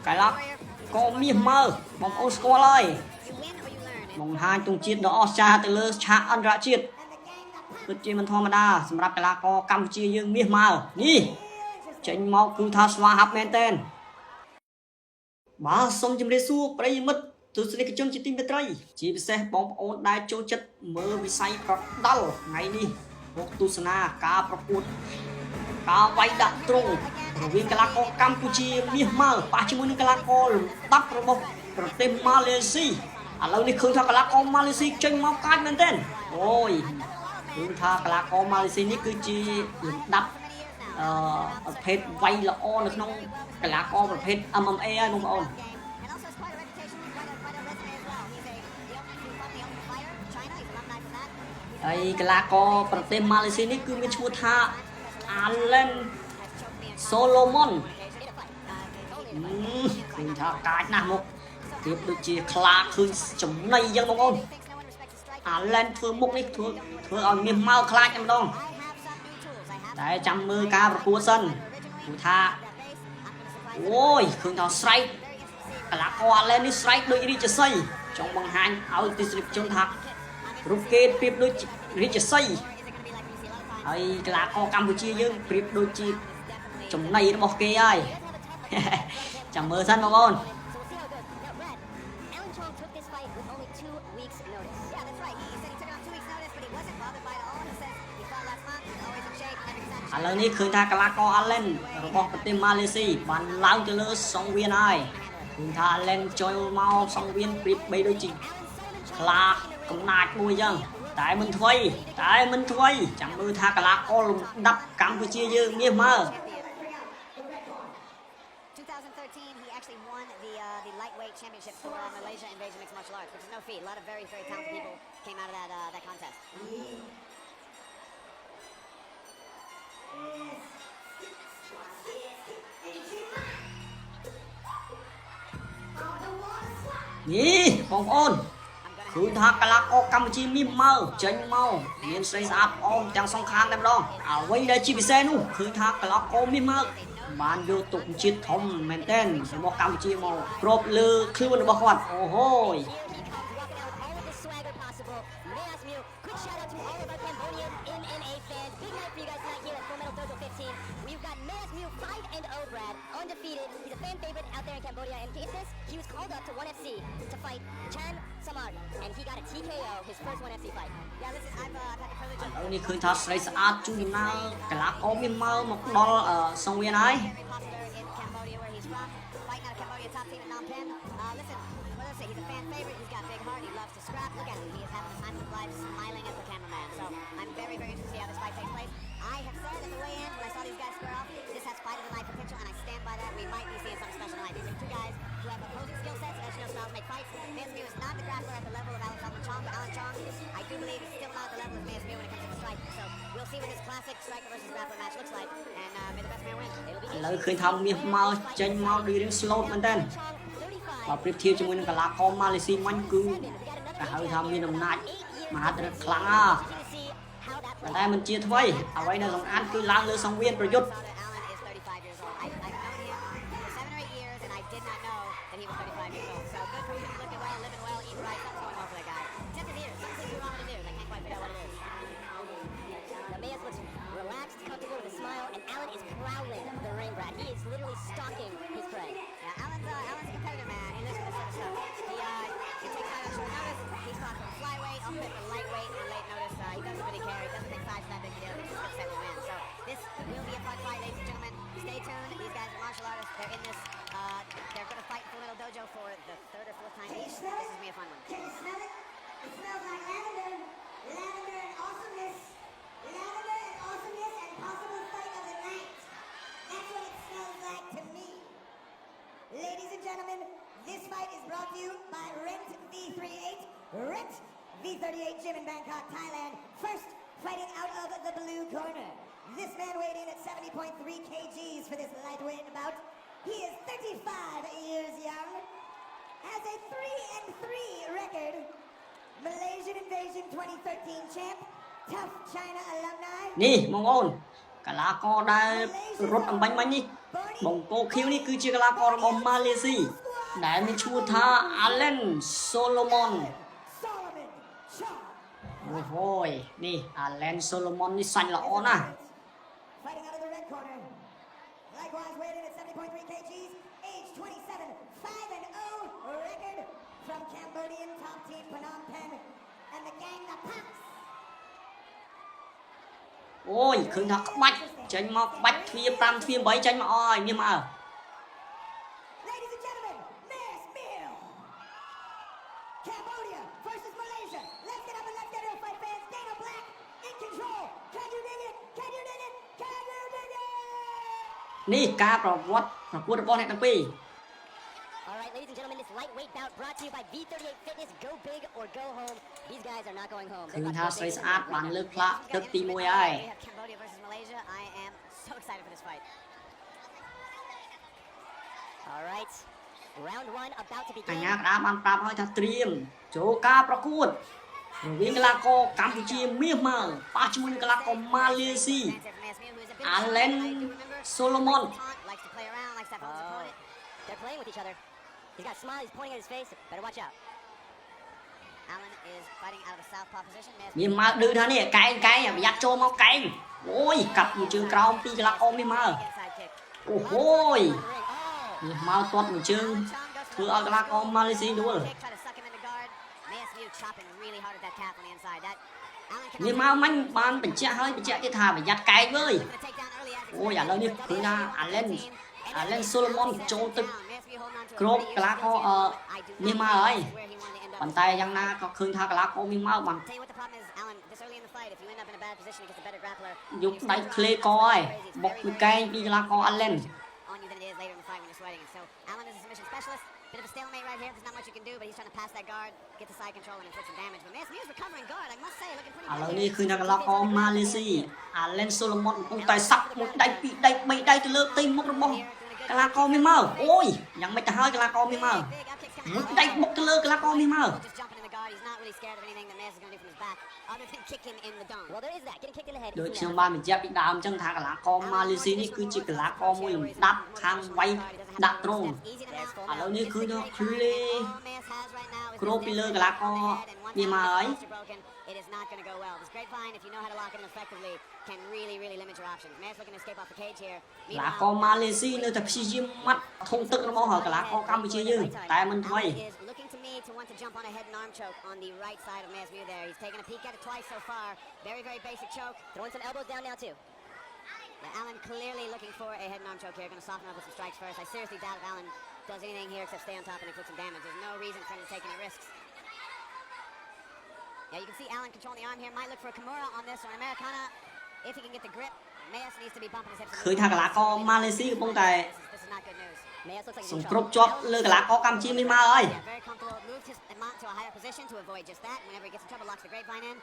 cái lắc có miếng mơ bóng ôn score lời bóng hai tung chiết đó cha từ lơ cha ăn ra chiết cứ chi mình thua mà đa sầm cái lắc có Campuchia dương miếng mơ đi tranh máu cứ tha xóa hấp men tên bà xong chấm rê xua bây mất từ sự cái chân chỉ tin biết đây chỉ xe bóng ôn đai châu chất mơ bị say đau ngày đi một tu sana cá proput cá vay đặt trung rồi viên cái lá co Campuchia Myanmar ba chữ muốn cái lá co đắp rồi bông rồi tên Malaysia lâu này khơi thà cái lá co Malaysia tranh máu cát men tên ôi khơi thà cái lá co Malaysia này cứ chỉ đắp phết vay là on được không cái lá co và phết MMA không on đây cái lá co và tên Malaysia này cứ mới chua tha Alan Solomon khuyên thả cái nào một tiếp được chia khá khơi chấm này dân bóng ôn Alan thưa mục này thưa ở miền mau khá em đông đấy 110 ca và cua sân cua tha ôi khuyên thả strike cái lá co Alan đi strike đôi đi chơi xây trong bằng hành áo tí slip chân thật rocket tiếp đôi đi chơi xây ấy cái lá co Campuchia dương tiếp đôi chi chấm này nó bọc kê ai chẳng mơ sân không ôn lần này khơi tha cái lá co Allen bọc tên Malaysia bàn lao cho lỡ song viên ai khơi tha Allen chơi mau song viên tiếp bây đôi chị là cũng nạt mùi dân tại mình thuê chẳng mơ tha cái lá co đắp Campuchia dương nghiêm mơ 2013, he actually won the lightweight championship for Malaysia Invasion Mixed Martial Arts, which is no feat. A lot of very, very talented people came out of that contest. Nhỉ, bóng ôn cứ thác cái lá co Campuchia mìm mơ tranh mau miền xây sạp ôm chẳng song khang đem đó quay đây chỉ bị xe nu cứ thác cái lá co mìm mơ bạn vô tụng chiết thông mền tên sẽบอกCampuchia màu prop lư khư bên bọc quạt ô hôi undefeated. He's a fan favorite out there in Cambodia. And get this, he was called up to 1FC to fight Chan Samar, and he got a TKO his first 1FC fight. Yeah, listen, I've had the privilege of. នេះឃើញថាស្រីស្អាតជួយដំណើរកីឡាករមានមកដល់សង្វៀនហើយ in Cambodia where he's from, fighting out of Cambodia top team in Phnom Penh. Listen, what did I say? He's a fan favorite. He's got a big heart. He loves to scrap. Look at him. He is having the time of his life, smiling at the cameraman. So I'm very, very interested to see how this fight takes place. I have said at the weigh-in when I saw these guys square off, this has fight of the night potential, and I stand by that. We might be seeing something special tonight. These are two guys who have opposing skill sets, as you know, styles make fights. Mans Mew is not the grappler at the level of Alan Chong, but Alan Chong, I do believe, is still not at the level of Mans Mew when it comes to the strike. So we'll see what this classic striker versus grappler match looks like, and may the best man win. It'll be ឥឡូវឃើញថាមាសមកចេញមកដូចរៀង slow មែនតើបើប្រៀបធៀបជាមួយនឹងកីឡាករម៉ាឡេស៊ីមិញគឺគេហៅថាមានអំណាចមហាត្រឹកខ្លាំងណាស់តែមិនជាថ្មីអ្វីដែលសំខាន់គឺឡើងលើសង្វៀនប្រយុទ្ធ literally stalking his prey. Yeah, Alan's a competitor, man. He lives for this sort of stuff. He takes fight on short notice. He's fought from flyweight, all the way to lightweight and late notice. He doesn't really care. He doesn't think size is that big a deal. He's just going to settle win. So this will be a fun fight, ladies and gentlemen. Stay tuned. These guys are martial artists. They're in this. They're going to fight in Full Metal Dojo for the third or fourth time each. This is going to be a fun one. Can you smell it? It smells like lavender. Lavender and awesomeness. Lavender and awesomeness and possible fight of the night. That's what it smells like to me. Ladies and gentlemen, this fight is brought to you by Rent V38. Rent V38 Gym in Bangkok, Thailand. First, fighting out of the blue corner. This man weighed in at 70.3 kgs for this lightweight bout. He is 35 years young. Has a 3-3 record. Malaysian Invasion 2013 champ. Tough China alumni. នេះបងប្អូនកីឡាករដែលរត់អំបញ្ញមិញនេះបង្គោលខៀវនេះគឺជាកីឡាកររបស់ម៉ាឡេស៊ីដែលមានឈ្មោះថា Allen Solomon Solomon Shaw. អូហូយនេះ Allen Solomon នេះសាច់ល្អណាស់ Fighting out of the red corner. Likewise weighed in at 70.3 kgs, age 27, 5-0 record from Cambodian top team Phnom Penh and the gang the Punks. អូយឃើញថាក្បាច់ចេញមកក្បាច់ទ្វា5ទ្វា8ចេញមកអស់ហើយនេះមក Ladies and gentlemen, Mass Meal. Cambodia versus Malaysia. Let's get up and let's get real fight fans. Dana Black in control. Can you dig it? Can you dig it? Can you dig it? នេះការប្រកួតរបស់អ្នកទាំងពីរ All right, ladies and gentlemen, this lightweight bout brought to you by V38 Fitness. Go big or go home. These guys are not going home. ឃើញថាស្រីស្អាតបានលើកផ្លាកទឹកទី1ហើយ We have Cambodia versus Malaysia. I am so excited for this fight. All right, round one about to ក begin. ញ្ញាក្តារបានប្រាប់ឲ្យថាត្រៀមចូលការប្រកួតរវាងកីឡាករកម្ពុជាមាសម៉ៅប៉ះជាមួយនឹងកីឡាករម៉ាឡេស៊ី Allen Solomon Likes to play around, likes to have fun with his Oh, opponent. they're playing with each other. He's got a smile. He's pointing at his face. Better watch out. Allen is fighting out of a southpaw position. មាសម៉ៅឌឺថានេះកែងប្រយ័ត្នចូលមកកែងអូយកាប់មួយជើងក្រោមពីកីឡាករមាសម៉ៅ Inside kick. អូហូយ Oh, មាសម៉ៅទាត់មួយជើងធ្វើឲ្យកីឡាករម៉ាឡេស៊ីដួល Kick, try to suck him into guard. Mayu chopping really hard at that calf on the inside. That Allen can នេះមកមិញបានបញ្ជាក់ទៀតថាប្រយ័ត្នកែងវើយ gonna take down early as អូយឥឡូវនេះឃើញថា Allen Solomon ចូលទឹក Mayu holding on to គ្រប់កីឡាករមាសម៉ៅហើយ where he wanted to end up. ប៉ុន្តែយ៉ាងណាក៏ឃើញថាកីឡាករមាសម៉ៅបាន Tell you what the problem is, Allen, this early in the fight, if you end up in a bad position against a better grappler, យកដៃក្លេកហើយបុកពីកែងពីកីឡាករ Allen on you than it is later in the fight when you're sweating. And so Allen is a submission specialist. Bit of a stalemate right here. There's not much you can do, but he's trying to pass that guard, get the side control, and inflict some damage. But Mayu recovering guard, I must say, looking pretty ឥឡូវ good. នេះឃើញថាកីឡាករម៉ាឡេស៊ី Allen Solomon កំពុងតែសាប់មួយដៃពីរដៃបីដៃទៅលើទីមុខរបស់កីឡាករមាសម៉ៅអូយយ៉ាងម៉េចទៅហើយកីឡាករមាសម៉ៅ Big up kicks coming. មួយដៃបុកទៅលើកីឡាករមាសម៉ៅ Just jumping in the guard. He's not really scared of anything that Mayu is going to do from his back, other than kick him in the dome. well, there is that. Getting kicked in the head. ដូច We've ខ្ញុំ seen បាន that. បញ្ជាក់ពីដើមអញ្ចឹងថាកីឡាករម៉ាឡេស៊ីនេះគឺជាកីឡាករមួយលំដាប់ខាងវាយដាក់ទ្រង់ Easy to There's mount. full ឥឡូវ mount. នេះឃើញថាឃ្លេ All Mayu has right now is គ្របពីលើកីឡាករ and មាសម៉ៅហើយ once broken, it is not going to go well. This grapevine, if you know how to lock it in effectively, can really, really limit your options. Mayu's looking to escape off the cage here. កីឡាករម៉ាឡេស៊ីនៅតែព្យាយាមម៉ាត់ធុងទឹករបស់កីឡាករកម្ពុជាយើងតែមិនថ្មី Allen is looking to me to want to jump on a head and arm choke on the right side of Mayu there. He's taken a peek at it twice so far. Very, very basic choke. Throwing some elbows down now too. Yeah, Allen clearly looking for a head and arm choke here. Going to soften up with some strikes first. I seriously doubt if Allen does anything here except stay on top and inflict some damage. There's no reason for him to take any risks. Yeah, you can see Allen controlling the arm here. Might look for a Kimura on this or an Americana if he can get the grip. Mayu needs to be bumping his hips. ឃើញថាកីឡាករម៉ាឡេស៊ីកំពុងតែ This is not good news. Mayu looks like ស he's in ង្គ្រប់ trouble. ជាប់លើកីឡាករកម្ពុជាមាសម៉ៅហើយ Yeah, very comfortable. Moved his mount to a higher position to avoid just that. Whenever he gets in trouble, locks the grapevine in.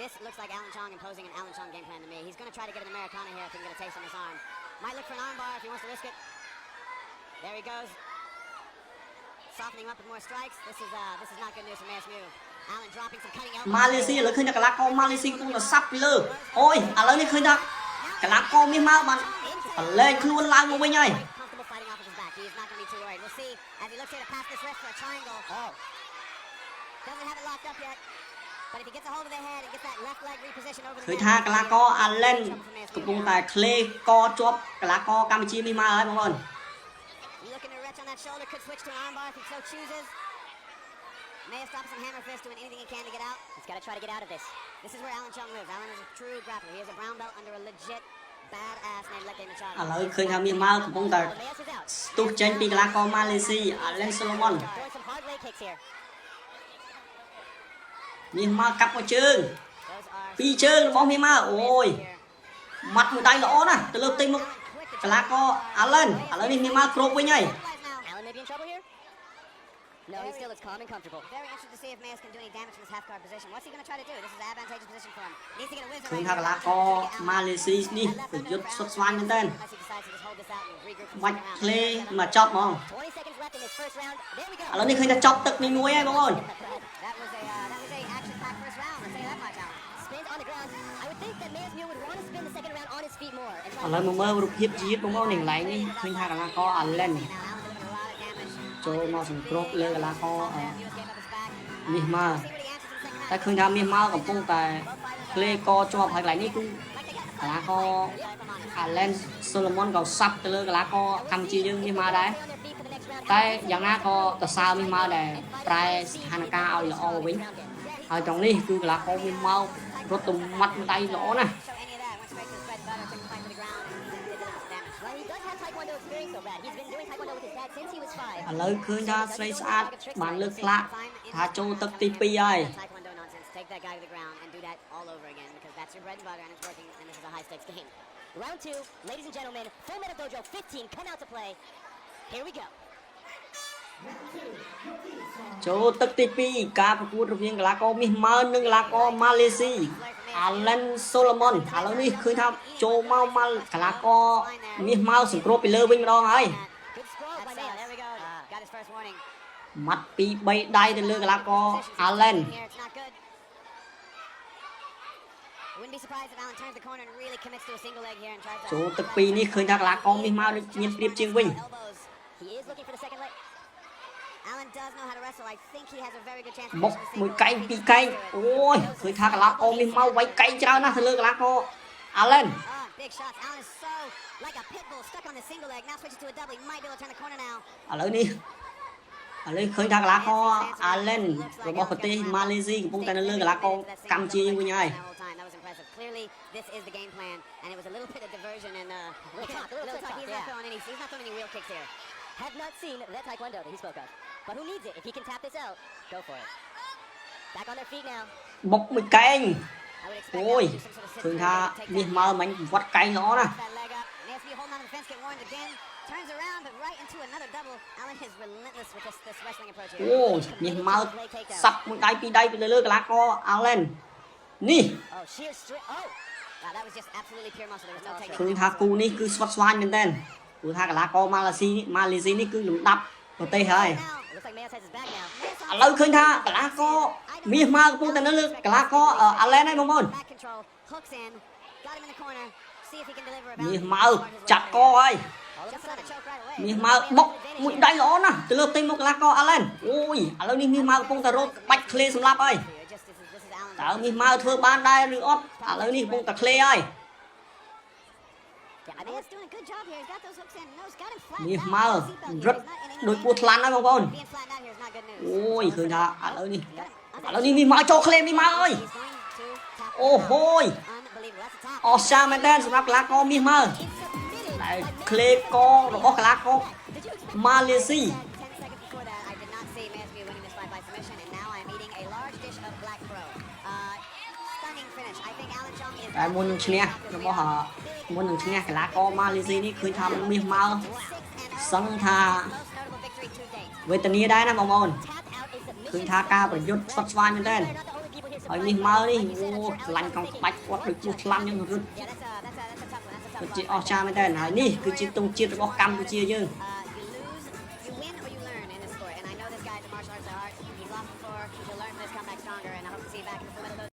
This looks like Allen Chong imposing an Allen Chong game plan to me. He's going to try to get an Americana here if he can get a taste on this arm. Might look for an arm bar if he wants to risk it. There he goes. Softening him up with more strikes. This is not good news for Mayu. Allen dropping some cutting elbows. ម៉ាឡេស៊ីឥឡូវឃើញថាកីឡាករម៉ាឡេស៊ីកំពុងតែសាប់ពីលើអូយឥឡូវនេះឃើញថាកីឡាករមាសម៉ៅបានប្រឡែងខ្លួនឡើងមកវិញហើយ Quite comfortable fighting off of his back. He is not going to be too worried. We'll see as he looks here to pass this wrist for a triangle. Oh, Doesn't have it locked up yet. But if he gets a hold of the head and gets that left leg repositioned over the ឃើញ head, ថាកីឡាករ Allen កំពុងតែក្លេកជាប់កីឡាករកម្ពុជាមាសម៉ៅហើយបងប្អូន looking to retch on that shoulder, could switch to an armbar if he so chooses. Mayu stopping some hammer fist, doing anything he can to get out. he's got to try to get out of this. This is where Allen Chong lives. Allen is a true grappler. He has a brown belt under a legit badass named Leke ឥ Machado. ឡូវឃើញថាមាសម៉ៅកំពុងតែ Well, Mayu is out. ស្ទុះចេញពីកីឡាករម៉ាឡេស៊ី Allen Solomon Throwing some hard leg kicks here. មាសម៉ៅកាប់មួយជើង Those are ពីរជើងរបស់មាសម៉ៅអូយ here. ម៉ាត់មួយដៃល្អណាស់ទៅលើទីមុខកីឡាករ Allen ឥឡូវនេះមាសម៉ៅគ្របវិញហើយ Realize now. Allen may be in trouble here. No, he still looks calm and comfortable. Very interested to see if Mayu can do any damage from this half guard position. What's he going to try to do? This is an advantageous position for him. Needs to get a whizzer ឃើញ right ថាកីឡាករម៉ាឡេស៊ីនេះប្រយុទ្ធសុទ្ធស្វាញមែនតើ unless he decides to just hold this out and regroup from បាច់ second round. ក្លេមកចប់ហ្មង 20 seconds left in this first round. There we go. ឥឡូវនេះឃើញថាចប់ទឹកនេះមួយហើយបងប្អូន That was a action-packed first round. I'll tell you that much, Allen. on the ground. I would think that Mayo Mule would want to spin the second round on his feet more. And ឥឡូវមកមើលរូបភាពជីតបងប្អូននេះកន្លែងនេះឃើញថាកីឡាករ Allen ចូលមកសង្គ្រោះលើកីឡាករមាសម៉ៅតែឃើញថាមាសម៉ៅកំពុងតែក្លេកជាប់ហើយកន្លែងនេះគឺកីឡាករ Allen Solomon ក៏សាប់ទៅលើកីឡាករកម្ពុជាយើងមាសម៉ៅដែរតែយ៉ាងណាក៏ទៅសើមាសម៉ៅដែរប្រែស្ថានភាពឲ្យល្អវិញហើយត្រង់នេះគឺកីឡាករមាសម៉ៅរត់ទៅមាត់ដៃល្អណាស់ Well, he does have Taekwondo experience, though, Brad. He's been doing Taekwondo with his dad since he was 5. ឥឡូវឃើញថាស្រីស្អាតបានលើកផ្លាកថាចូលទឹកទី2ហើយ Taekwondo nonsense. Take that guy to the ground and do that all over again because that's your bread and butter and it's working and this is a high stakes game. Round 2, ladies and gentlemen, Full Metal Dojo 15 come out to play. Here we go. ចូលទឹកទី2ការប្រកួតរវាងកីឡាករមាសម៉ៅនិងកីឡាករម៉ាឡេស៊ី Allen Solomon ឥឡូវនេះឃើញថាចូលមកកីឡាករមាសម៉ៅសង្គ្រោះពីលើវិញម្ដងហើយ Good scroll by That's, Mayo. there we go. Got his first warning. ម៉ាត់ពី3ដៃទៅលើកីឡាករ Allen Here, it's not good. I wouldn't be surprised if Allen turns the corner and really commits to a single leg here and tries to ចូលទឹក2នេះឃើញថាកីឡាករមាសម៉ៅដូចមានប្រៀបជាងវិញ elbows. He is looking for the second leg. Allen does know how to wrestle. I think he has a very good chance បុកមួយកែងពីរកែងអូយឃើញថាកីឡាករមាសម៉ៅវាយកែងច្រើនណាស់ទៅលើកីឡាករ Allen Oh, big shots. Allen is so like a pit bull stuck on the single leg. Now switches to a double. He might be able to turn the corner now. ឥឡូវនេះឃើញថាកីឡាករ Allen របស់ប្រទេសម៉ាឡេស៊ីកំពុងតែនៅលើកីឡាករកម្ពុជាយើងវិញហើយ That was impressive. Clearly, this is the game plan, and it was a little bit of diversion and Little talk, a little talk, He's yeah. not throwing any. He's not throwing any wheel kicks here. Have not seen that Taekwondo that he spoke of. But who needs it? If he can tap this out, go for it. Back on their feet now. បុកមួយកែង I would expect អូយ Allen to do some sort of ឃើញ sit ថា back, មាស take ម៉ៅ that មិញវត្តកែងល្អណាស់ that leg up. May be holding on to the fence, get warned again. Turns around, but right into another double. Allen is relentless with this wrestling approach អូ here. មាសម៉ៅសាប់មួយដៃពីរដៃទៅលើកីឡាករ Allen នេះ Oh, sheer straight. Oh, Wow, that was just absolutely pure muscle. There was no ឃើញ technique. ថាគូនេះគឺស្វិតស្វាញមែនតើព្រោះថាកីឡាករម៉ាឡេស៊ីនេះគឺលំដាប់ប្រទេសហើយ Now, it looks like Mayo has his back now. ឥឡូវឃើញថាកីឡាករមាសម៉ៅកំពុងតែនៅលើកីឡាករ Allen ហើយបងប្អូន back control, hooks in, got him in the corner. See if he can deliver a មាស balance. ម៉ៅចាប់កហើយ All of a Just another sudden, choke right away. មាសម៉ៅបុកមួយដៃល្អណាស់ទៅលើផ្ទៃមុខកីឡាករ Allen អូយឥឡូវនេះមាសម៉ៅកំពុងតែរត់បាច់ឃ្លេសម្លាប់ហើយ This is Allen. តើមាសម៉ៅធ្វើបានដែរឬអត់ឥឡូវនេះកំពុងតែឃ្លេហើយ yeah, I mean, Mayer's doing a good job here. He's got those hooks in. Nose got him flat. មាសម៉ៅ Seatbelt រត់ here. He's not in any ដូចពស់ថ្លាន់ហើយបងប្អូន Being flattened out here is not good news. អូយឃើញថាឥឡូវនេះមាសម៉ៅចូលឃ្លេមាសម៉ៅអើយ He's going to tap អូហូយ Unbelievable. That's a tap. អស្ចារ្យមែនតើសម្រាប់កីឡាករមាសម៉ៅ It's submitted តែ by ឃ្លេករបស់កីឡាករម៉ាឡេស៊ី 10 seconds before that, I did not see Mansfield winning this fight by submission, and now I'm eating a large dish of black bro. Stunning finish. I think Allen Chung is តែមុននឹងឈ្នះរបស់មុននឹងឈ្នះកីឡាករម៉ាឡេស៊ីនេះឃើញថាមាសម៉ៅសឹងថា most notable victory to date. វេទនាដែរណាបងប្អូន tap out a ឃើញ submission. ថាការប្រយុទ្ធស្វិតស្វាញមែនតើ They're not the only people here ហើយ surprised មាស by ម៉ៅ it. នេះ Like you said, អូ Allen ខ្លាញ់កង់ក្បាច់គាត់ដូចពស់ថ្លាន់យ៉ាងរឹត Yeah, that's a tough one. That's a tough ពិត one. ជាអស្ចារ្យមែនតើហើយនេះគឺជាទង់ជាតិរបស់កម្ពុជាយើង Uh,